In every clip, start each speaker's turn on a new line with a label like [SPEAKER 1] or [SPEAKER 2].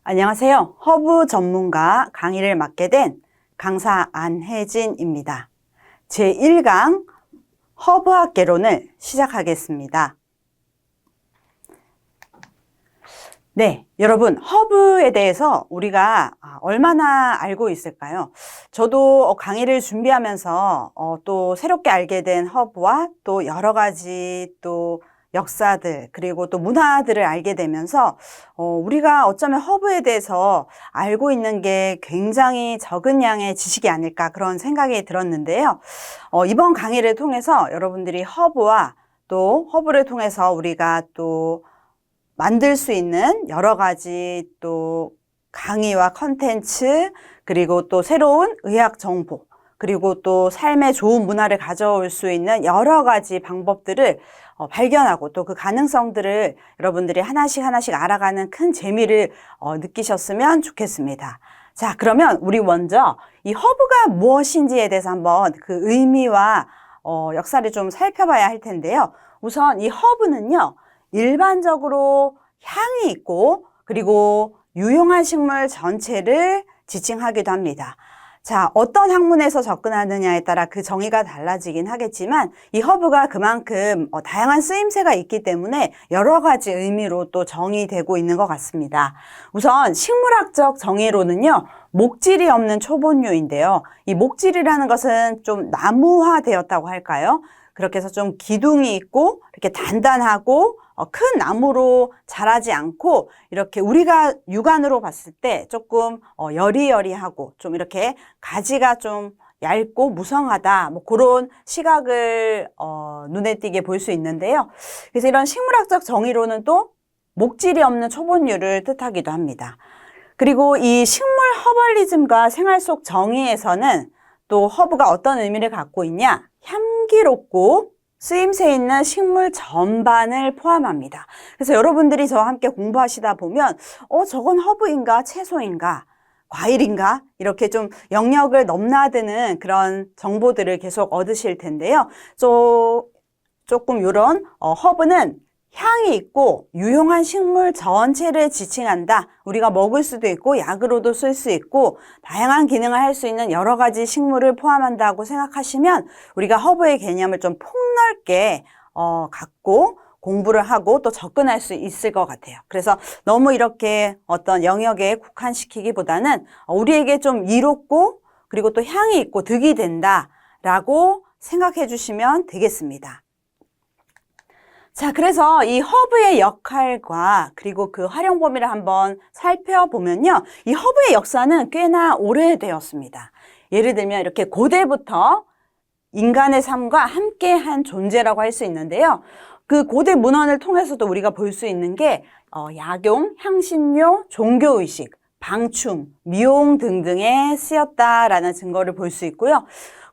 [SPEAKER 1] 안녕하세요. 허브 전문가 강의를 맡게 된 강사 안혜진입니다. 제1강 허브학 개론을 시작하겠습니다. 네, 여러분, 허브에 대해서 우리가 얼마나 알고 있을까요? 저도 강의를 준비하면서 또 새롭게 알게 된 허브와 또 여러 가지 또 역사들 그리고 또 문화들을 알게 되면서 우리가 어쩌면 허브에 대해서 알고 있는 게 굉장히 적은 양의 지식이 아닐까 그런 생각이 들었는데요. 이번 강의를 통해서 여러분들이 허브와 또 허브를 통해서 우리가 또 만들 수 있는 여러 가지 또 강의와 컨텐츠 그리고 또 새로운 의학 정보 그리고 또 삶에 좋은 문화를 가져올 수 있는 여러 가지 방법들을 발견하고 또 그 가능성들을 여러분들이 하나씩 알아가는 큰 재미를 느끼셨으면 좋겠습니다. 자, 그러면 우리 먼저 이 허브가 무엇인지에 대해서 한번 그 의미와 역사를 좀 살펴봐야 할 텐데요. 우선 이 허브는요, 일반적으로 향이 있고 그리고 유용한 식물 전체를 지칭하기도 합니다. 자, 어떤 학문에서 접근하느냐에 따라 그 정의가 달라지긴 하겠지만 이 허브가 그만큼 다양한 쓰임새가 있기 때문에 여러 가지 의미로 또 정의되고 있는 것 같습니다. 우선 식물학적 정의로는요, 목질이 없는 초본류인데요. 이 목질이라는 것은 좀 나무화되었다고 할까요? 그렇게 해서 좀 기둥이 있고 이렇게 단단하고 큰 나무로 자라지 않고 이렇게 우리가 육안으로 봤을 때 조금 여리여리하고 좀 이렇게 가지가 좀 얇고 무성하다 뭐 그런 시각을 눈에 띄게 볼 수 있는데요. 그래서 이런 식물학적 정의로는 또 목질이 없는 초본류를 뜻하기도 합니다. 그리고 이 식물 허벌리즘과 생활 속 정의에서는 또 허브가 어떤 의미를 갖고 있냐? 향기롭고 쓰임새 있는 식물 전반을 포함합니다. 그래서 여러분들이 저와 함께 공부하시다 보면 저건 허브인가 채소인가 과일인가 이렇게 좀 영역을 넘나드는 그런 정보들을 계속 얻으실 텐데요. 조금 이런 허브는 향이 있고 유용한 식물 전체를 지칭한다. 우리가 먹을 수도 있고 약으로도 쓸 수 있고 다양한 기능을 할 수 있는 여러 가지 식물을 포함한다고 생각하시면 우리가 허브의 개념을 좀 폭넓게 갖고 공부를 하고 또 접근할 수 있을 것 같아요. 그래서 너무 이렇게 어떤 영역에 국한시키기보다는 우리에게 좀 이롭고 그리고 또 향이 있고 득이 된다라고 생각해 주시면 되겠습니다. 자, 그래서 이 허브의 역할과 그리고 그 활용 범위를 한번 살펴보면요. 이 허브의 역사는 꽤나 오래되었습니다. 예를 들면 이렇게 고대부터 인간의 삶과 함께한 존재라고 할 수 있는데요. 그 고대 문헌을 통해서도 우리가 볼 수 있는 게 약용, 향신료, 종교의식, 방충, 미용 등등에 쓰였다라는 증거를 볼 수 있고요.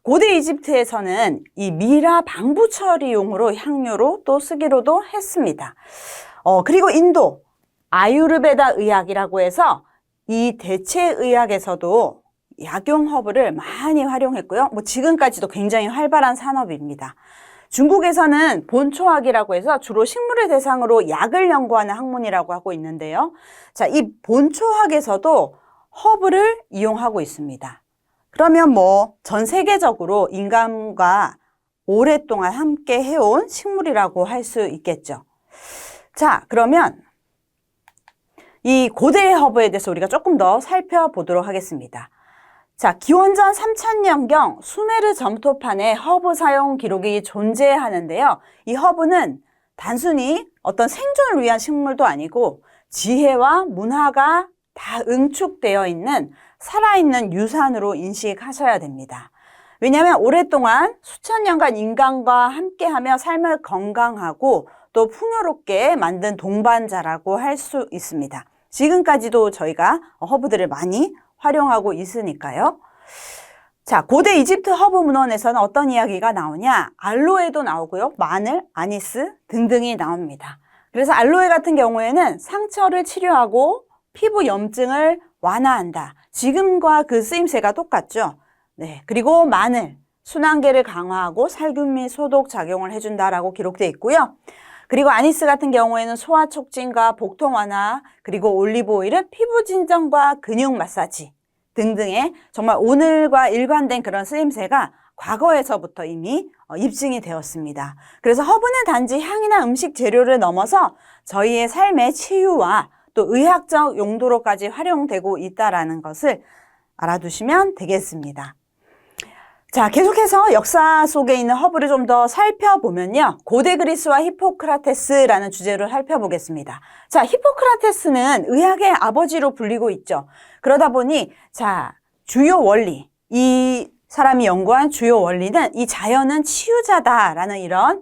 [SPEAKER 1] 고대 이집트에서는 이 미라 방부 처리용으로 향료로 또 쓰기로도 했습니다. 그리고 인도 아유르베다 의학이라고 해서 이 대체 의학에서도 약용 허브를 많이 활용했고요. 뭐 지금까지도 굉장히 활발한 산업입니다. 중국에서는 본초학이라고 해서 주로 식물을 대상으로 약을 연구하는 학문이라고 하고 있는데요. 자, 이 본초학에서도 허브를 이용하고 있습니다. 그러면 뭐 전 세계적으로 인간과 오랫동안 함께 해온 식물이라고 할 수 있겠죠. 자, 그러면 이 고대 허브에 대해서 우리가 조금 더 살펴보도록 하겠습니다. 자, 기원전 3000년경 수메르 점토판에 허브 사용 기록이 존재하는데요. 이 허브는 단순히 어떤 생존을 위한 식물도 아니고 지혜와 문화가 다 응축되어 있는 살아있는 유산으로 인식하셔야 됩니다. 왜냐하면 오랫동안 수천 년간 인간과 함께하며 삶을 건강하고 또 풍요롭게 만든 동반자라고 할 수 있습니다. 지금까지도 저희가 허브들을 많이 활용하고 있으니까요. 자, 고대 이집트 허브 문헌에서는 어떤 이야기가 나오냐? 알로에도 나오고요. 마늘, 아니스 등등이 나옵니다. 그래서 알로에 같은 경우에는 상처를 치료하고 피부 염증을 완화한다. 지금과 그 쓰임새가 똑같죠. 네, 그리고 마늘, 순환계를 강화하고 살균 및 소독 작용을 해준다라고 기록되어 있고요. 그리고 아니스 같은 경우에는 소화 촉진과 복통 완화, 그리고 올리브 오일은 피부 진정과 근육 마사지 등등의 정말 오늘과 일관된 그런 쓰임새가 과거에서부터 이미 입증이 되었습니다. 그래서 허브는 단지 향이나 음식 재료를 넘어서 저희의 삶의 치유와 또 의학적 용도로까지 활용되고 있다는 것을 알아두시면 되겠습니다. 자, 계속해서 역사 속에 있는 허브를 좀 더 살펴보면요. 고대 그리스와 히포크라테스라는 주제로 살펴보겠습니다. 자, 히포크라테스는 의학의 아버지로 불리고 있죠. 그러다 보니, 자, 주요 원리, 이 사람이 연구한 주요 원리는 이 자연은 치유자다라는 이런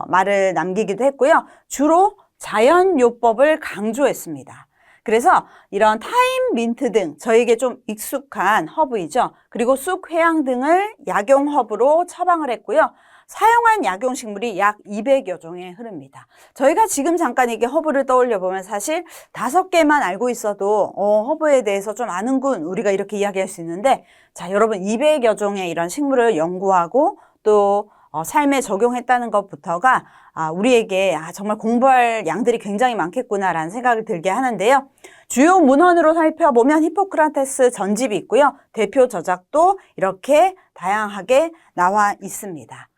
[SPEAKER 1] 말을 남기기도 했고요. 주로 자연요법을 강조했습니다. 그래서 이런 타임 민트 등 저에게 좀 익숙한 허브이죠. 그리고 쑥, 회양 등을 약용 허브로 처방을 했고요. 사용한 약용식물이 약 200여 종에 흐릅니다. 저희가 지금 잠깐 이게 허브를 떠올려 보면 사실 5개만 알고 있어도 허브에 대해서 좀 아는군 우리가 이렇게 이야기할 수 있는데, 자, 여러분 200여 종의 이런 식물을 연구하고 또 삶에 적용했다는 것부터가 우리에게 정말 공부할 양들이 굉장히 많겠구나라는 생각을 들게 하는데요. 주요 문헌으로 살펴보면 히포크라테스 전집이 있고요. 대표 저작도 이렇게 다양하게 나와 있습니다.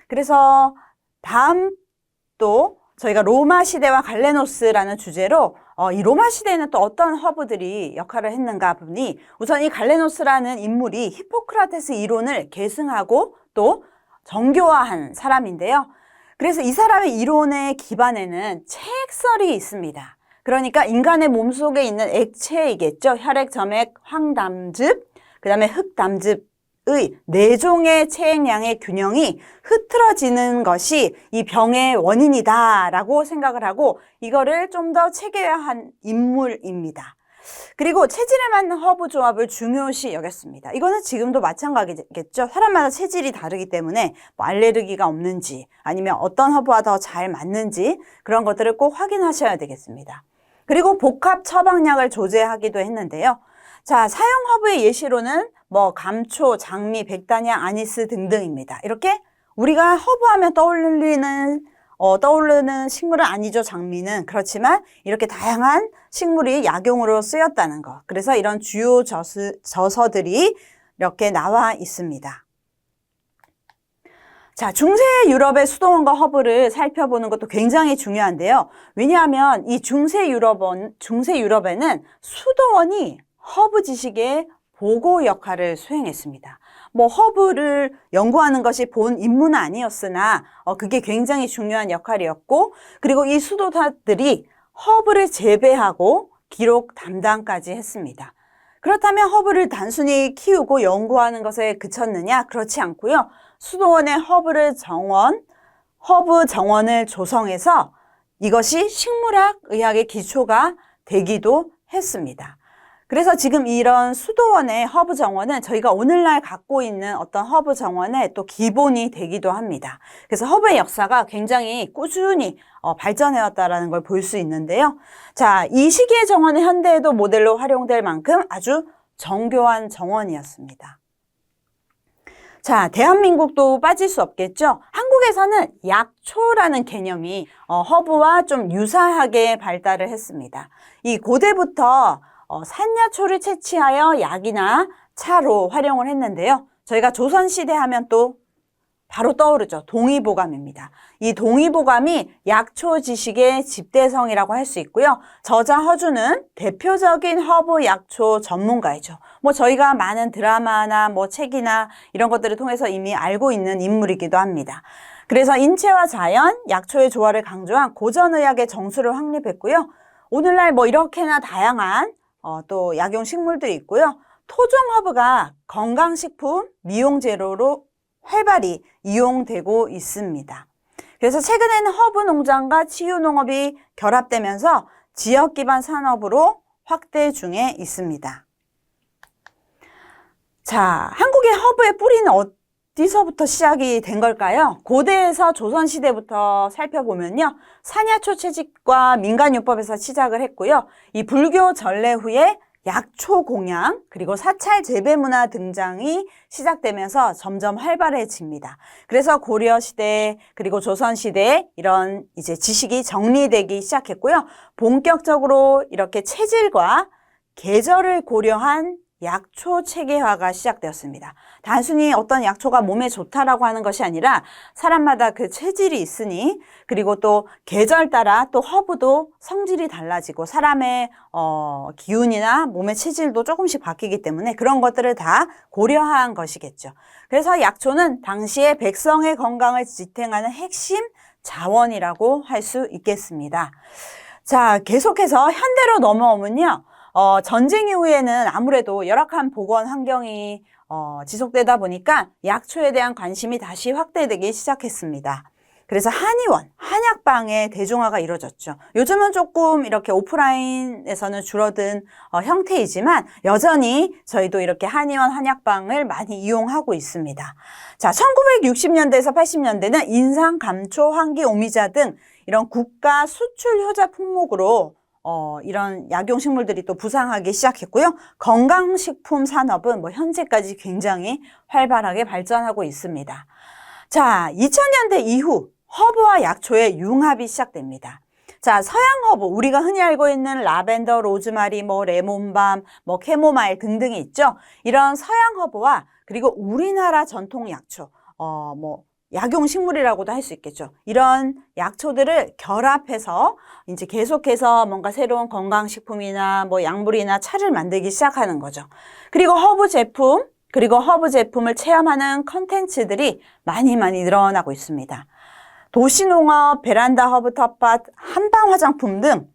[SPEAKER 1] 그래서 다음 또 저희가 로마 시대와 갈레노스라는 주제로 이 로마 시대에는 또 어떤 허브들이 역할을 했는가 보니, 우선 이 갈레노스라는 인물이 히포크라테스 이론을 계승하고 또 정교화한 사람인데요. 그래서 이 사람의 이론의 기반에는 체액설이 있습니다. 그러니까 인간의 몸속에 있는 액체이겠죠. 혈액, 점액, 황담즙, 그 다음에 흑담즙의 4종의 체액량의 균형이 흐트러지는 것이 이 병의 원인이다라고 생각을 하고 이거를 좀 더 체계화한 인물입니다. 그리고 체질에 맞는 허브 조합을 중요시 여겼습니다. 이거는 지금도 마찬가지겠죠. 사람마다 체질이 다르기 때문에 뭐 알레르기가 없는지 아니면 어떤 허브와 더 잘 맞는지 그런 것들을 꼭 확인하셔야 되겠습니다. 그리고 복합 처방약을 조제하기도 했는데요. 자, 사용 허브의 예시로는 뭐 감초, 장미, 백단향, 아니스 등등입니다. 이렇게 우리가 허브하면 떠오르는 식물은 아니죠, 장미는. 그렇지만 이렇게 다양한 식물이 약용으로 쓰였다는 것. 그래서 이런 주요 저서들이 이렇게 나와 있습니다. 자, 중세 유럽의 수도원과 허브를 살펴보는 것도 굉장히 중요한데요. 왜냐하면 이 중세 유럽에는 수도원이 허브 지식의 보고 역할을 수행했습니다. 뭐 허브를 연구하는 것이 본 임무는 아니었으나 그게 굉장히 중요한 역할이었고, 그리고 이 수도사들이 허브를 재배하고 기록 담당까지 했습니다. 그렇다면 허브를 단순히 키우고 연구하는 것에 그쳤느냐? 그렇지 않고요. 수도원의 허브 정원을 조성해서 이것이 식물학 의학의 기초가 되기도 했습니다. 그래서 지금 이런 수도원의 허브 정원은 저희가 오늘날 갖고 있는 어떤 허브 정원의 또 기본이 되기도 합니다. 그래서 허브의 역사가 굉장히 꾸준히 발전해왔다는 걸 볼 수 있는데요. 자, 이 시기의 정원은 현대에도 모델로 활용될 만큼 아주 정교한 정원이었습니다. 자, 대한민국도 빠질 수 없겠죠. 한국에서는 약초라는 개념이 허브와 좀 유사하게 발달을 했습니다. 이 고대부터 산야초를 채취하여 약이나 차로 활용을 했는데요. 저희가 조선시대 하면 또 바로 떠오르죠. 동의보감입니다. 이 동의보감이 약초 지식의 집대성이라고 할 수 있고요. 저자 허준은 대표적인 허브 약초 전문가이죠. 뭐 저희가 많은 드라마나 뭐 책이나 이런 것들을 통해서 이미 알고 있는 인물이기도 합니다. 그래서 인체와 자연, 약초의 조화를 강조한 고전의학의 정수를 확립했고요. 오늘날 뭐 이렇게나 다양한 또 약용 식물들이 있고요. 토종 허브가 건강식품, 미용재료로 활발히 이용되고 있습니다. 그래서 최근에는 허브 농장과 치유 농업이 결합되면서 지역 기반 산업으로 확대 중에 있습니다. 자, 한국의 허브의 뿌리는 어디서부터 시작이 된 걸까요? 고대에서 조선시대부터 살펴보면요. 산야초 채집과 민간요법에서 시작을 했고요. 이 불교 전래 후에 약초 공양, 그리고 사찰 재배 문화 등장이 시작되면서 점점 활발해집니다. 그래서 고려 시대, 그리고 조선 시대에 이런 이제 지식이 정리되기 시작했고요. 본격적으로 이렇게 체질과 계절을 고려한 약초 체계화가 시작되었습니다. 단순히 어떤 약초가 몸에 좋다라고 하는 것이 아니라 사람마다 그 체질이 있으니, 그리고 또 계절 따라 또 허브도 성질이 달라지고 사람의 기운이나 몸의 체질도 조금씩 바뀌기 때문에 그런 것들을 다 고려한 것이겠죠. 그래서 약초는 당시의 백성의 건강을 지탱하는 핵심 자원이라고 할 수 있겠습니다. 자, 계속해서 현대로 넘어오면요. 전쟁 이후에는 아무래도 열악한 보건 환경이 지속되다 보니까 약초에 대한 관심이 다시 확대되기 시작했습니다. 그래서 한의원, 한약방의 대중화가 이루어졌죠. 요즘은 조금 이렇게 오프라인에서는 줄어든 형태이지만 여전히 저희도 이렇게 한의원, 한약방을 많이 이용하고 있습니다. 자, 1960년대에서 80년대는 인상, 감초, 환기, 오미자 등 이런 국가 수출 효자 품목으로 이런 약용식물들이 또 부상하기 시작했고요. 건강식품 산업은 뭐 현재까지 굉장히 활발하게 발전하고 있습니다. 자, 2000년대 이후 허브와 약초의 융합이 시작됩니다. 자, 서양 허브, 우리가 흔히 알고 있는 라벤더, 로즈마리, 뭐 레몬밤, 뭐 캐모마일 등등이 있죠. 이런 서양 허브와 그리고 우리나라 전통 약초, 약용식물이라고도 할 수 있겠죠. 이런 약초들을 결합해서 이제 계속해서 뭔가 새로운 건강식품이나 뭐 약물이나 차를 만들기 시작하는 거죠. 그리고 허브 제품을 체험하는 컨텐츠들이 많이 늘어나고 있습니다. 도시농업, 베란다 허브 텃밭, 한방 화장품 등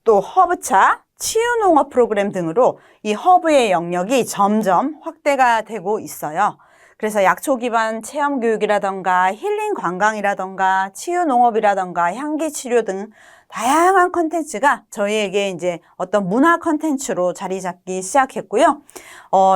[SPEAKER 1] 또 허브차, 치유농업 프로그램 등으로 이 허브의 영역이 점점 확대가 되고 있어요. 그래서 약초 기반 체험 교육이라던가 힐링 관광이라던가 치유 농업이라던가 향기 치료 등 다양한 컨텐츠가 저희에게 이제 어떤 문화 컨텐츠로 자리 잡기 시작했고요.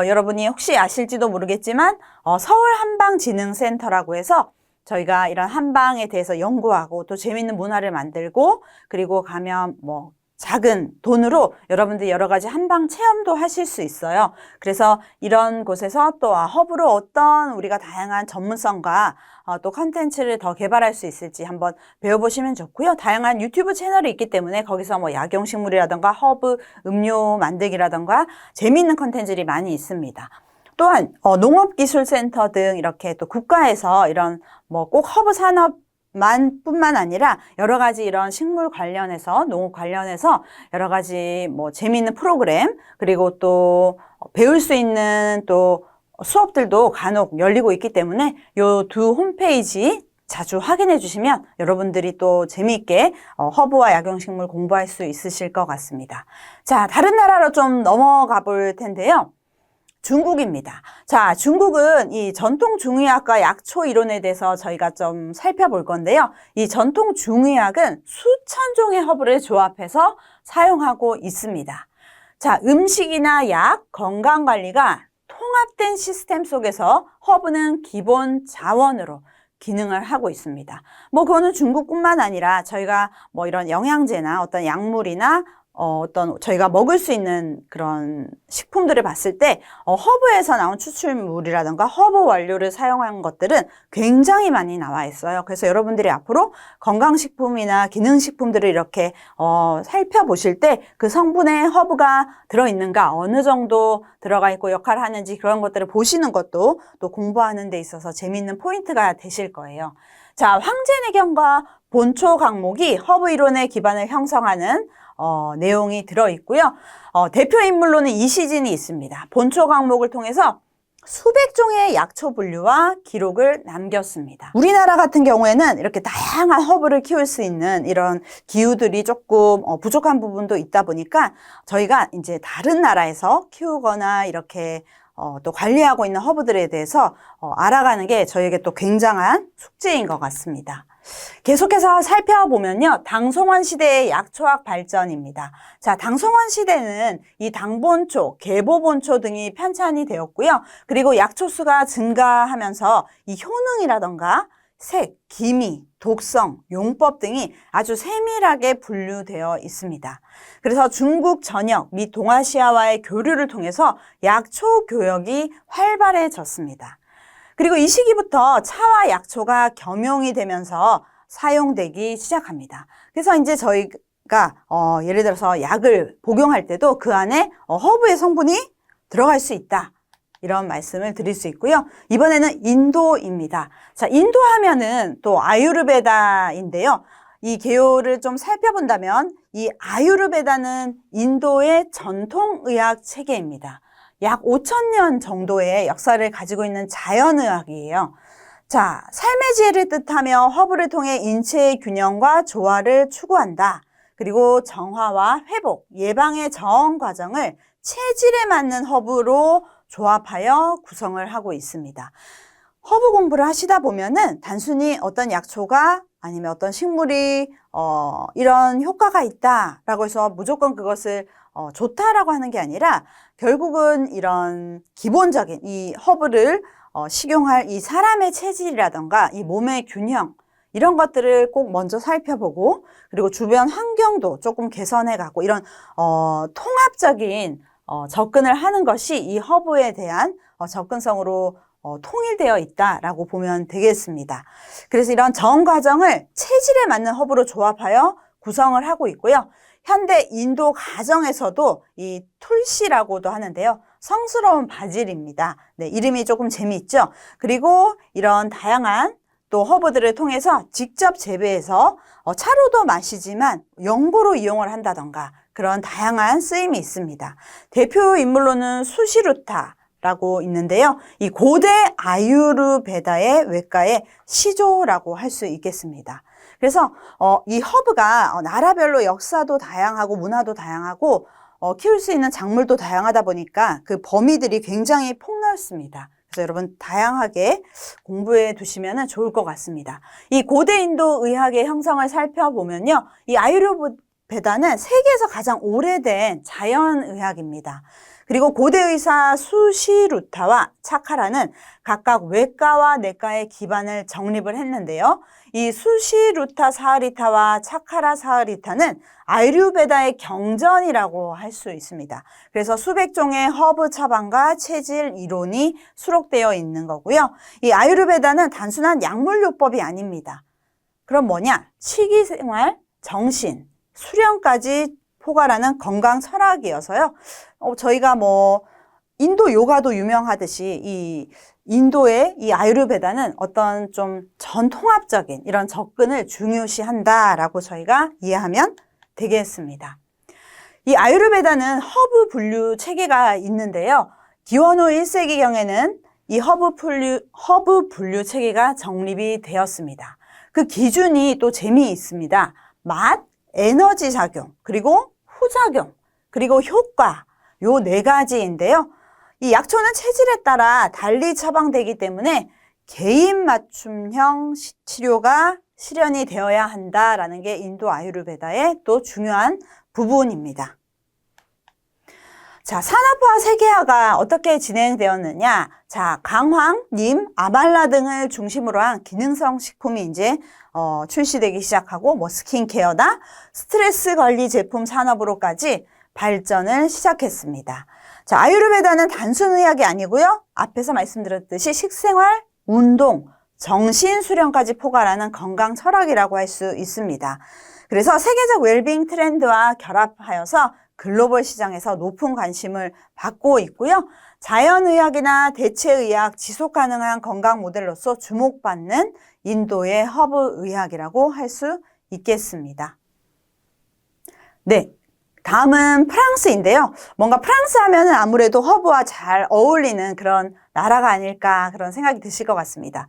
[SPEAKER 1] 여러분이 혹시 아실지도 모르겠지만 서울 한방진흥센터라고 해서 저희가 이런 한방에 대해서 연구하고 또 재미있는 문화를 만들고 그리고 가면 뭐 작은 돈으로 여러분들 여러 가지 한방 체험도 하실 수 있어요. 그래서 이런 곳에서 또 허브로 어떤 우리가 다양한 전문성과 또 컨텐츠를 더 개발할 수 있을지 한번 배워보시면 좋고요. 다양한 유튜브 채널이 있기 때문에 거기서 뭐 약용식물이라던가 허브 음료 만들기라던가 재미있는 컨텐츠들이 많이 있습니다. 또한 농업기술센터 등 이렇게 또 국가에서 이런 뭐 꼭 허브 산업 뿐만 아니라 여러 가지 이런 식물 관련해서 농업 관련해서 여러 가지 뭐 재미있는 프로그램 그리고 또 배울 수 있는 또 수업들도 간혹 열리고 있기 때문에 요 두 홈페이지 자주 확인해 주시면 여러분들이 또 재미있게 허브와 약용식물 공부할 수 있으실 것 같습니다. 자, 다른 나라로 좀 넘어가 볼 텐데요. 중국입니다. 자, 중국은 이 전통 중의학과 약초 이론에 대해서 저희가 좀 살펴볼 건데요. 이 전통 중의학은 수천 종의 허브를 조합해서 사용하고 있습니다. 자, 음식이나 약, 건강관리가 통합된 시스템 속에서 허브는 기본 자원으로 기능을 하고 있습니다. 뭐 그거는 중국뿐만 아니라 저희가 뭐 이런 영양제나 어떤 약물이나 어떤 저희가 먹을 수 있는 그런 식품들을 봤을 때 허브에서 나온 추출물이라든가 허브 원료를 사용한 것들은 굉장히 많이 나와 있어요. 그래서 여러분들이 앞으로 건강식품이나 기능식품들을 이렇게 살펴보실 때 그 성분에 허브가 들어있는가, 어느 정도 들어가 있고 역할을 하는지 그런 것들을 보시는 것도 또 공부하는 데 있어서 재미있는 포인트가 되실 거예요. 자, 황제내경과 본초 강목이 허브 이론의 기반을 형성하는 내용이 들어있고요. 대표 인물로는 이시진이 있습니다. 본초 강목을 통해서 수백 종의 약초 분류와 기록을 남겼습니다. 우리나라 같은 경우에는 이렇게 다양한 허브를 키울 수 있는 이런 기후들이 조금 부족한 부분도 있다 보니까 저희가 이제 다른 나라에서 키우거나 이렇게 또 관리하고 있는 허브들에 대해서 알아가는 게 저희에게 또 굉장한 숙제인 것 같습니다. 계속해서 살펴보면요. 당송원 시대의 약초학 발전입니다. 자, 당송원 시대는 이 당본초, 계보본초 등이 편찬이 되었고요. 그리고 약초수가 증가하면서 이 효능이라던가 색, 기미, 독성, 용법 등이 아주 세밀하게 분류되어 있습니다. 그래서 중국 전역 및 동아시아와의 교류를 통해서 약초 교역이 활발해졌습니다. 그리고 이 시기부터 차와 약초가 겸용이 되면서 사용되기 시작합니다. 그래서 이제 저희가 예를 들어서 약을 복용할 때도 그 안에 허브의 성분이 들어갈 수 있다. 이런 말씀을 드릴 수 있고요. 이번에는 인도입니다. 자, 인도 하면은 또 아유르베다인데요. 이 개요를 좀 살펴본다면 이 아유르베다는 인도의 전통의학 체계입니다. 약 5,000년 정도의 역사를 가지고 있는 자연의학이에요. 자, 삶의 지혜를 뜻하며 허브를 통해 인체의 균형과 조화를 추구한다. 그리고 정화와 회복, 예방의 저온 과정을 체질에 맞는 허브로 조합하여 구성을 하고 있습니다. 허브 공부를 하시다 보면은 단순히 어떤 약초가 아니면 어떤 식물이 이런 효과가 있다라고 해서 무조건 그것을 좋다라고 하는 게 아니라 결국은 이런 기본적인 이 허브를 식용할 이 사람의 체질이라던가 이 몸의 균형 이런 것들을 꼭 먼저 살펴보고 그리고 주변 환경도 조금 개선해가고 이런 통합적인 접근을 하는 것이 이 허브에 대한 접근성으로 통일되어 있다라고 보면 되겠습니다. 그래서 이런 정 과정을 체질에 맞는 허브로 조합하여 구성을 하고 있고요. 현대 인도 가정에서도 이 툴시라고도 하는데요. 성스러운 바질입니다. 네, 이름이 조금 재미있죠? 그리고 이런 다양한 또 허브들을 통해서 직접 재배해서 차로도 마시지만 영보로 이용을 한다던가 그런 다양한 쓰임이 있습니다. 대표 인물로는 수시루타라고 있는데요. 이 고대 아유르베다의 외과의 시조라고 할 수 있겠습니다. 그래서 이 허브가 나라별로 역사도 다양하고 문화도 다양하고 키울 수 있는 작물도 다양하다 보니까 그 범위들이 굉장히 폭넓습니다. 그래서 여러분 다양하게 공부해 두시면 좋을 것 같습니다. 이 고대 인도 의학의 형성을 살펴보면요. 이 아유르베다는 세계에서 가장 오래된 자연의학입니다. 그리고 고대 의사 수시루타와 차카라는 각각 외과와 내과의 기반을 정립을 했는데요. 이 수시루타 사하리타와 차카라 사하리타는 아유르베다의 경전이라고 할 수 있습니다. 그래서 수백 종의 허브 처방과 체질 이론이 수록되어 있는 거고요. 이 아유르베다는 단순한 약물요법이 아닙니다. 그럼 뭐냐? 식이생활, 정신, 수련까지 포괄하는 건강 철학이어서요. 저희가 인도 요가도 유명하듯이 이 인도의 이 아유르베다는 어떤 좀 전통합적인 이런 접근을 중요시한다라고 저희가 이해하면 되겠습니다. 이 아유르베다는 허브 분류 체계가 있는데요. 기원 후 1세기경에는 이 허브 분류 체계가 정립이 되었습니다. 그 기준이 또 재미있습니다. 맛, 에너지 작용, 그리고 후작용, 그리고 효과 요 4가지인데요. 이 약초는 체질에 따라 달리 처방되기 때문에 개인 맞춤형 치료가 실현이 되어야 한다라는 게 인도 아유르베다의 또 중요한 부분입니다. 자, 산업화 세계화가 어떻게 진행되었느냐? 자, 강황, 님, 아말라 등을 중심으로 한 기능성 식품이 이제 출시되기 시작하고 스킨케어나 스트레스 관리 제품 산업으로까지 발전을 시작했습니다. 자, 아유르베다는 단순 의학이 아니고요. 앞에서 말씀드렸듯이 식생활, 운동, 정신 수련까지 포괄하는 건강 철학이라고 할 수 있습니다. 그래서 세계적 웰빙 트렌드와 결합하여서 글로벌 시장에서 높은 관심을 받고 있고요. 자연의학이나 대체의학, 지속가능한 건강 모델로서 주목받는 인도의 허브의학이라고 할 수 있겠습니다. 네, 다음은 프랑스인데요. 뭔가 프랑스 하면은 아무래도 허브와 잘 어울리는 그런 나라가 아닐까 그런 생각이 드실 것 같습니다.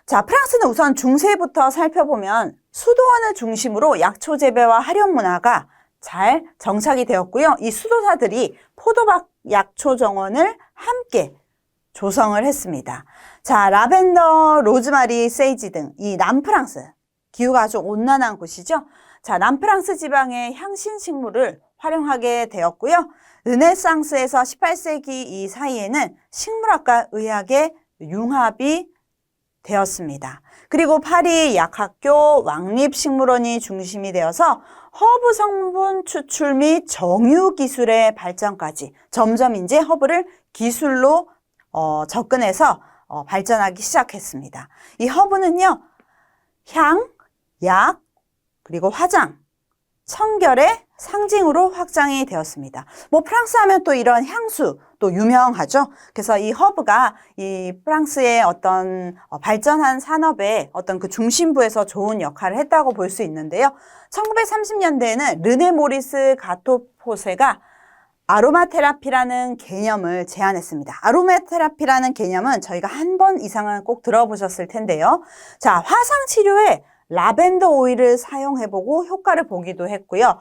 [SPEAKER 1] 자, 프랑스는 우선 중세부터 살펴보면 수도원을 중심으로 약초 재배와 활용 문화가 잘 정착이 되었고요. 이 수도사들이 포도박 약초 정원을 함께 조성을 했습니다. 자, 라벤더, 로즈마리, 세이지 등 이 남프랑스, 기후가 아주 온난한 곳이죠. 자, 남프랑스 지방의 향신식물을 활용하게 되었고요. 르네상스에서 18세기 이 사이에는 식물학과 의학의 융합이 되었습니다. 그리고 파리 약학교 왕립식물원이 중심이 되어서 허브 성분 추출 및 정유 기술의 발전까지 점점 이제 허브를 기술로 접근해서 발전하기 시작했습니다. 이 허브는요, 향, 약, 그리고 화장, 청결의 상징으로 확장이 되었습니다. 뭐 프랑스 하면 또 이런 향수 또 유명하죠. 그래서 이 허브가 이 프랑스의 어떤 발전한 산업의 어떤 그 중심부에서 좋은 역할을 했다고 볼 수 있는데요. 1930년대에는 르네 모리스 가토포세가 아로마 테라피라는 개념을 제안했습니다. 아로마 테라피라는 개념은 저희가 한 번 이상은 꼭 들어보셨을 텐데요. 자, 화상 치료에 라벤더 오일을 사용해보고 효과를 보기도 했고요.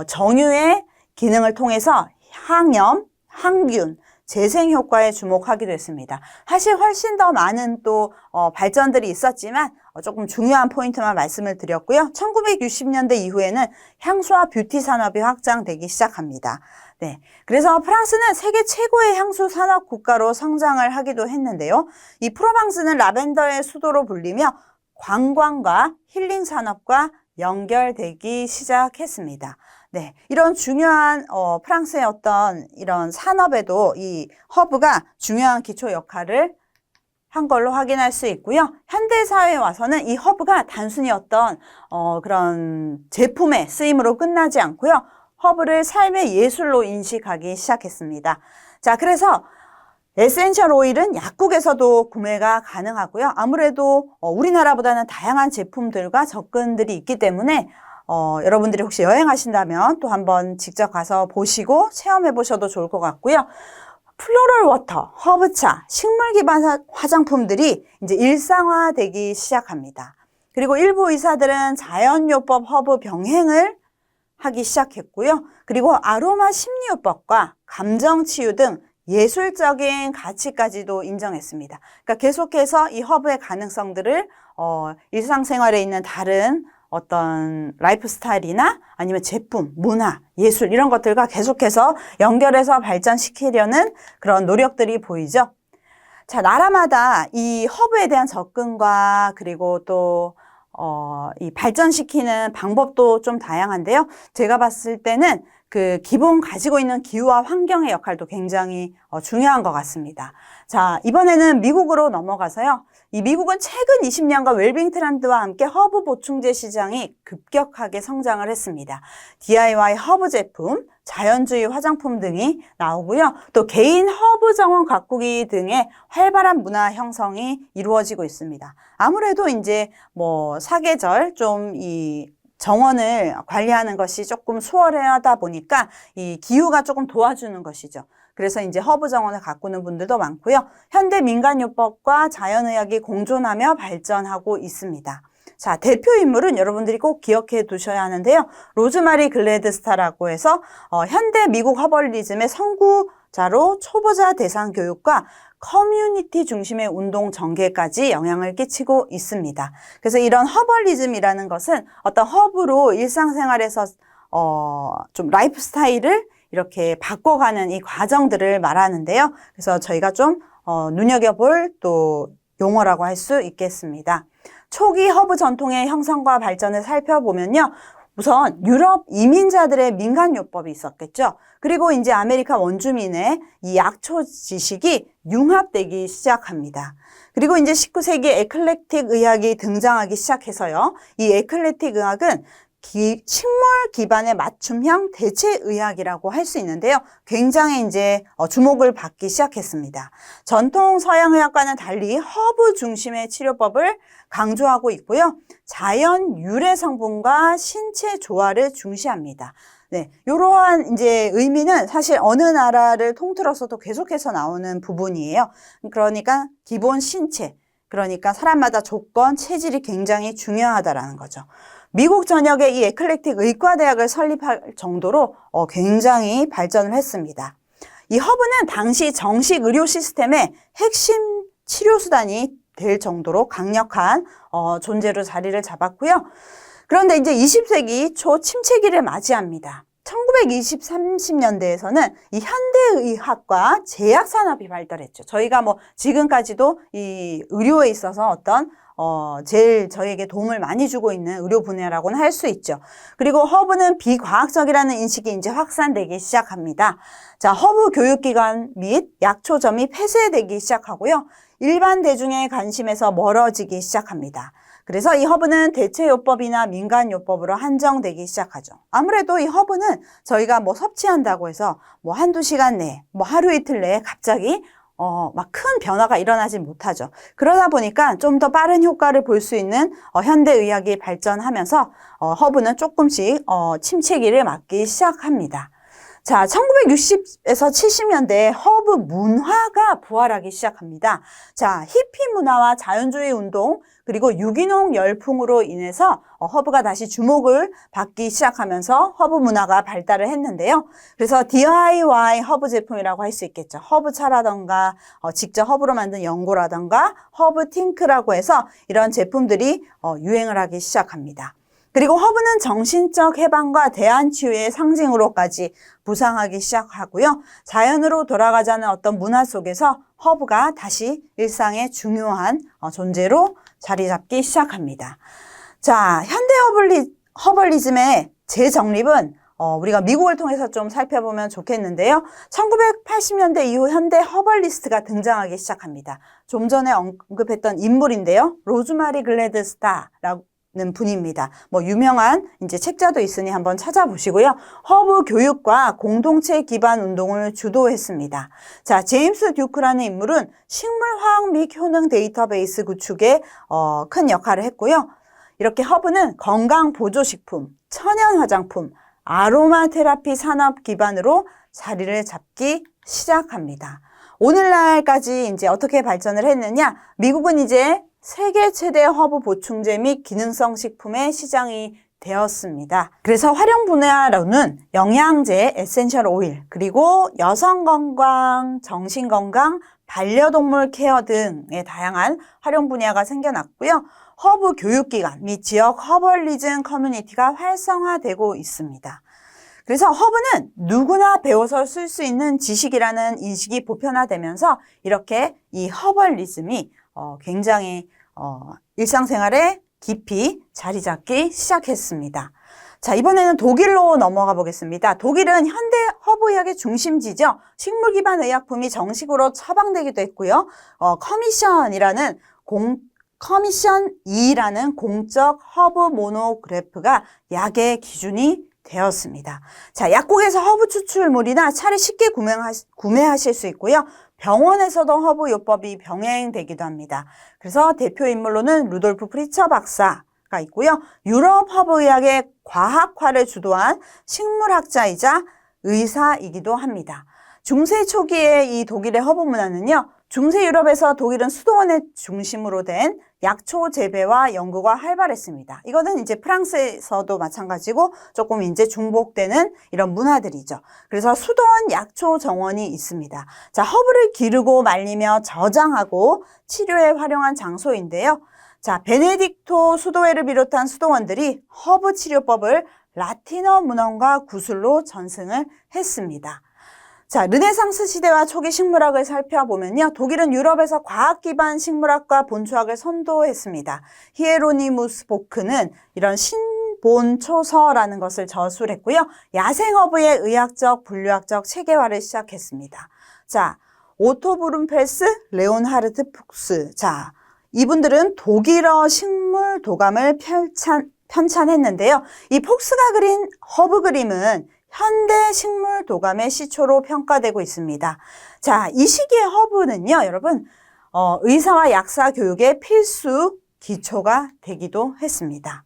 [SPEAKER 1] 정유의 기능을 통해서 항염, 항균, 재생 효과에 주목하기도 했습니다. 사실 훨씬 더 많은 또 발전들이 있었지만 조금 중요한 포인트만 말씀을 드렸고요. 1960년대 이후에는 향수와 뷰티 산업이 확장되기 시작합니다. 네, 그래서 프랑스는 세계 최고의 향수 산업 국가로 성장을 하기도 했는데요. 이 프로방스는 라벤더의 수도로 불리며 관광과 힐링 산업과 연결되기 시작했습니다. 네, 이런 중요한 프랑스의 어떤 이런 산업에도 이 허브가 중요한 기초 역할을 한 걸로 확인할 수 있고요. 현대 사회에 와서는 이 허브가 단순히 어떤 그런 제품의 쓰임으로 끝나지 않고요. 허브를 삶의 예술로 인식하기 시작했습니다. 자, 그래서 에센셜 오일은 약국에서도 구매가 가능하고요. 아무래도 우리나라보다는 다양한 제품들과 접근들이 있기 때문에 여러분들이 혹시 여행하신다면 또 한번 직접 가서 보시고 체험해 보셔도 좋을 것 같고요. 플로럴 워터, 허브차, 식물 기반 화장품들이 이제 일상화되기 시작합니다. 그리고 일부 의사들은 자연요법 허브 병행을 하기 시작했고요. 그리고 아로마 심리요법과 감정치유 등 예술적인 가치까지도 인정했습니다. 그러니까 계속해서 이 허브의 가능성들을 일상생활에 있는 다른 어떤 라이프 스타일이나 아니면 제품, 문화, 예술 이런 것들과 계속해서 연결해서 발전시키려는 그런 노력들이 보이죠. 자, 나라마다 이 허브에 대한 접근과 그리고 또 이 발전시키는 방법도 좀 다양한데요. 제가 봤을 때는 그 기본 가지고 있는 기후와 환경의 역할도 굉장히 중요한 것 같습니다. 자, 이번에는 미국으로 넘어가서요. 이 미국은 최근 20년간 웰빙 트렌드와 함께 허브 보충제 시장이 급격하게 성장을 했습니다. DIY 허브 제품, 자연주의 화장품 등이 나오고요. 또 개인 허브 정원 가꾸기 등의 활발한 문화 형성이 이루어지고 있습니다. 아무래도 이제 뭐 사계절 좀 이 정원을 관리하는 것이 조금 수월하다 보니까 이 기후가 조금 도와주는 것이죠. 그래서 이제 허브 정원을 가꾸는 분들도 많고요. 현대 민간요법과 자연의학이 공존하며 발전하고 있습니다. 자, 대표 인물은 여러분들이 꼭 기억해 두셔야 하는데요. 로즈마리 글래드스타라고 해서 현대 미국 허벌리즘의 선구자로 초보자 대상 교육과 커뮤니티 중심의 운동 전개까지 영향을 끼치고 있습니다. 그래서 이런 허벌리즘이라는 것은 어떤 허브로 일상생활에서 좀 라이프 스타일을 이렇게 바꿔가는 이 과정들을 말하는데요. 그래서 저희가 좀 눈여겨볼 또 용어라고 할 수 있겠습니다. 초기 허브 전통의 형성과 발전을 살펴보면요. 우선 유럽 이민자들의 민간요법이 있었겠죠. 그리고 이제 아메리카 원주민의 이 약초 지식이 융합되기 시작합니다. 그리고 이제 19세기 에클렉틱 의학이 등장하기 시작해서요. 이 에클렉틱 의학은 식물 기반의 맞춤형 대체의학이라고 할 수 있는데요. 굉장히 이제 주목을 받기 시작했습니다. 전통 서양의학과는 달리 허브 중심의 치료법을 강조하고 있고요. 자연 유래 성분과 신체 조화를 중시합니다. 네, 이러한 이제 의미는 사실 어느 나라를 통틀어서도 계속해서 나오는 부분이에요. 그러니까 기본 신체, 그러니까 사람마다 조건, 체질이 굉장히 중요하다라는 거죠. 미국 전역에 이 에클렉틱 의과대학을 설립할 정도로 굉장히 발전을 했습니다. 이 허브는 당시 정식 의료 시스템의 핵심 치료수단이 될 정도로 강력한 존재로 자리를 잡았고요. 그런데 이제 20세기 초 침체기를 맞이합니다. 1920, 30년대에서는 이 현대의학과 제약산업이 발달했죠. 저희가 뭐 지금까지도 이 의료에 있어서 어떤 제일 저희에게 도움을 많이 주고 있는 의료 분야라고는 할 수 있죠. 그리고 허브는 비과학적이라는 인식이 이제 확산되기 시작합니다. 자, 허브 교육기관 및 약초점이 폐쇄되기 시작하고요. 일반 대중의 관심에서 멀어지기 시작합니다. 그래서 이 허브는 대체요법이나 민간요법으로 한정되기 시작하죠. 아무래도 이 허브는 저희가 뭐 섭취한다고 해서 뭐 한두 시간 내에, 뭐 하루 이틀 내에 갑자기 막 큰 변화가 일어나지 못하죠. 그러다 보니까 좀 더 빠른 효과를 볼 수 있는 현대의학이 발전하면서 허브는 조금씩 침체기를 맞기 시작합니다. 자, 1960에서 70년대에 허브 문화가 부활하기 시작합니다. 자, 히피 문화와 자연주의 운동 그리고 유기농 열풍으로 인해서 허브가 다시 주목을 받기 시작하면서 허브 문화가 발달을 했는데요. 그래서 DIY 허브 제품이라고 할 수 있겠죠. 허브차라던가 직접 허브로 만든 연고라던가 허브 팅크라고 해서 이런 제품들이 유행을 하기 시작합니다. 그리고 허브는 정신적 해방과 대안치유의 상징으로까지 부상하기 시작하고요. 자연으로 돌아가자는 어떤 문화 속에서 허브가 다시 일상의 중요한 존재로 자리 잡기 시작합니다. 자, 현대 허벌리즘의 재정립은 우리가 미국을 통해서 좀 살펴보면 좋겠는데요. 1980년대 이후 현대 허벌리스트가 등장하기 시작합니다. 좀 전에 언급했던 인물인데요. 로즈마리 글래드스타라고 는 분입니다. 뭐 유명한 이제 책자도 있으니 한번 찾아보시고요. 허브 교육과 공동체 기반 운동을 주도했습니다. 자, 제임스 듀크라는 인물은 식물화학 및 효능 데이터베이스 구축에 큰 역할을 했고요. 이렇게 허브는 건강 보조식품, 천연 화장품, 아로마 테라피 산업 기반으로 자리를 잡기 시작합니다. 오늘날까지 이제 어떻게 발전을 했느냐? 미국은 이제 세계 최대 허브 보충제 및 기능성 식품의 시장이 되었습니다. 그래서 활용 분야로는 영양제, 에센셜 오일, 그리고 여성 건강, 정신 건강, 반려동물 케어 등의 다양한 활용 분야가 생겨났고요. 허브 교육기관 및 지역 허벌리즘 커뮤니티가 활성화되고 있습니다. 그래서 허브는 누구나 배워서 쓸 수 있는 지식이라는 인식이 보편화되면서 이렇게 이 허벌리즘이 굉장히 일상생활에 깊이 자리 잡기 시작했습니다. 자, 이번에는 독일로 넘어가 보겠습니다. 독일은 현대 허브의학의 중심지죠. 식물 기반 의약품이 정식으로 처방되기도 했고요. 커미션 2라는 공적 허브 모노그래프가 약의 기준이 되었습니다. 자, 약국에서 허브 추출물이나 차를 쉽게 구매하실 수 있고요. 병원에서도 허브 요법이 병행되기도 합니다. 그래서 대표 인물로는 루돌프 프리처 박사가 있고요. 유럽 허브의학의 과학화를 주도한 식물학자이자 의사이기도 합니다. 중세 초기의 이 독일의 허브 문화는요. 중세 유럽에서 독일은 수도원을 중심으로 된 약초 재배와 연구가 활발했습니다. 이거는 이제 프랑스에서도 마찬가지고 조금 이제 중복되는 이런 문화들이죠. 그래서 수도원 약초 정원이 있습니다. 자, 허브를 기르고 말리며 저장하고 치료에 활용한 장소인데요. 자, 베네딕토 수도회를 비롯한 수도원들이 허브 치료법을 라틴어 문헌과 구술로 전승을 했습니다. 자, 르네상스 시대와 초기 식물학을 살펴보면요. 독일은 유럽에서 과학 기반 식물학과 본초학을 선도했습니다. 히에로니무스 보크는 이런 신본초서라는 것을 저술을 했고요. 야생허브의 의학적, 분류학적 체계화를 시작했습니다. 자, 오토 브룬펠스, 레온하르트 푹스. 자, 이분들은 독일어 식물 도감을 편찬했는데요. 이 폭스가 그린 허브 그림은 현대 식물 도감의 시초로 평가되고 있습니다. 자, 이 시기의 허브는요, 여러분, 의사와 약사 교육의 필수 기초가 되기도 했습니다.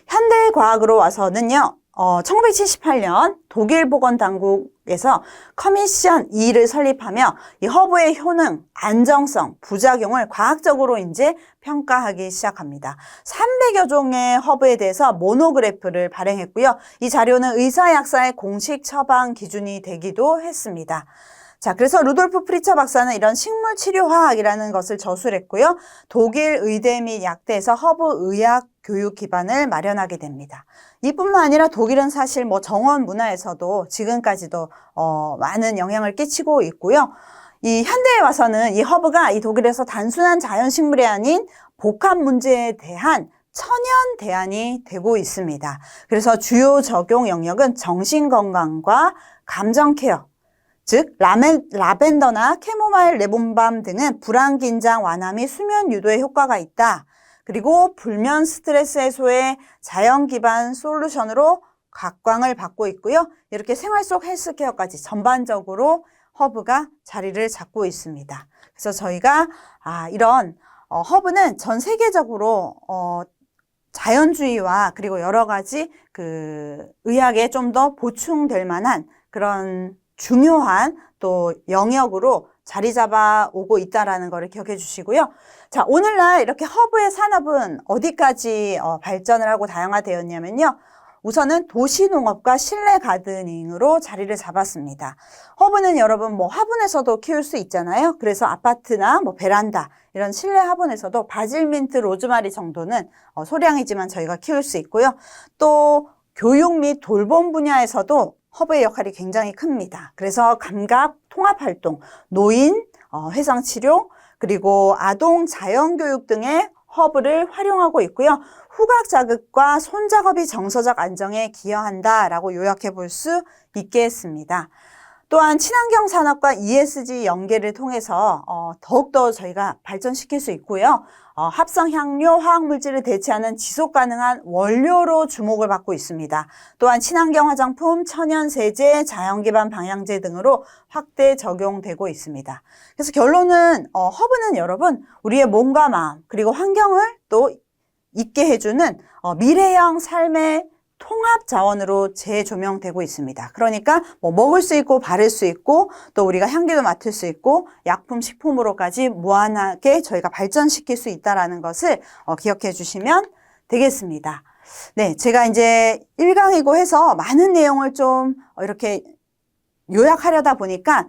[SPEAKER 1] 현대 과학으로 와서는요, 1978년 독일 보건당국에서 커미션 2를 설립하며 이 허브의 효능, 안정성, 부작용을 과학적으로 이제 평가하기 시작합니다. 300여 종의 허브에 대해서 모노그래프를 발행했고요. 이 자료는 의사, 약사의 공식 처방 기준이 되기도 했습니다. 자, 그래서 루돌프 프리처 박사는 이런 식물 치료화학이라는 것을 저술했고요. 독일 의대 및 약대에서 허브 의학 교육 기반을 마련하게 됩니다. 이뿐만 아니라 독일은 사실 뭐 정원 문화에서도 지금까지도 많은 영향을 끼치고 있고요. 이 현대에 와서는 이 허브가 이 독일에서 단순한 자연식물이 아닌 복합 문제에 대한 천연 대안이 되고 있습니다. 그래서 주요 적용 영역은 정신건강과 감정케어, 즉 라벤더나 캐모마일 레몬밤 등은 불안, 긴장 완화 및 수면 유도에 효과가 있다. 그리고 불면 스트레스 해소의 자연 기반 솔루션으로 각광을 받고 있고요. 이렇게 생활 속 헬스케어까지 전반적으로 허브가 자리를 잡고 있습니다. 그래서 저희가 이런 허브는 전 세계적으로 자연주의와 그리고 여러 가지 그 의학에 좀 더 보충될 만한 그런 중요한 또 영역으로 자리 잡아 오고 있다라는 것을 기억해 주시고요. 자, 오늘날 이렇게 허브의 산업은 어디까지 발전을 하고 다양화되었냐면요. 우선은 도시농업과 실내 가드닝으로 자리를 잡았습니다. 허브는 여러분 뭐 화분에서도 키울 수 있잖아요. 그래서 아파트나 뭐 베란다 이런 실내 화분에서도 바질, 민트, 로즈마리 정도는 소량이지만 저희가 키울 수 있고요. 또 교육 및 돌봄 분야에서도 허브의 역할이 굉장히 큽니다. 그래서 감각 통합 활동, 노인 회상 치료, 그리고 아동 자연교육 등의 허브를 활용하고 있고요. 후각 자극과 손작업이 정서적 안정에 기여한다라고 요약해 볼 수 있겠습니다. 또한 친환경 산업과 ESG 연계를 통해서 더욱더 저희가 발전시킬 수 있고요. 합성 향료, 화학물질을 대체하는 지속 가능한 원료로 주목을 받고 있습니다. 또한 친환경 화장품, 천연 세제, 자연 기반 방향제 등으로 확대 적용되고 있습니다. 그래서 결론은 허브는 여러분 우리의 몸과 마음 그리고 환경을 또 있게 해주는 미래형 삶의 통합 자원으로 재조명되고 있습니다. 그러니까 뭐 먹을 수 있고 바를 수 있고 또 우리가 향기도 맡을 수 있고 약품, 식품으로까지 무한하게 저희가 발전시킬 수 있다는 것을 기억해 주시면 되겠습니다. 네, 제가 이제 1강이고 해서 많은 내용을 좀 이렇게 요약하려다 보니까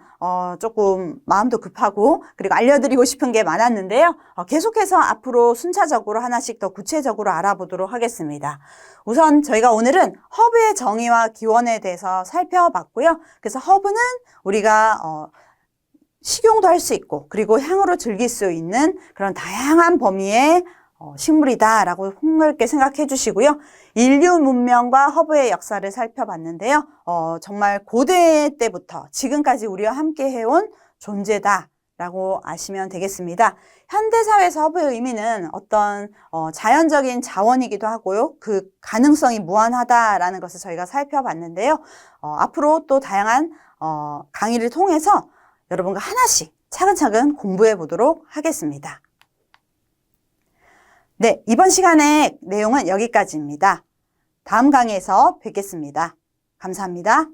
[SPEAKER 1] 조금 마음도 급하고 그리고 알려드리고 싶은 게 많았는데요. 계속해서 앞으로 순차적으로 하나씩 더 구체적으로 알아보도록 하겠습니다. 우선 저희가 오늘은 허브의 정의와 기원에 대해서 살펴봤고요. 그래서 허브는 우리가 식용도 할 수 있고 그리고 향으로 즐길 수 있는 그런 다양한 범위의 식물이다라고 폭넓게 생각해 주시고요. 인류 문명과 허브의 역사를 살펴봤는데요. 정말 고대 때부터 지금까지 우리와 함께 해온 존재다라고 아시면 되겠습니다. 현대사회에서 허브의 의미는 어떤 자연적인 자원이기도 하고요. 그 가능성이 무한하다라는 것을 저희가 살펴봤는데요. 앞으로 또 다양한 강의를 통해서 여러분과 하나씩 차근차근 공부해 보도록 하겠습니다. 네, 이번 시간의 내용은 여기까지입니다. 다음 강의에서 뵙겠습니다. 감사합니다.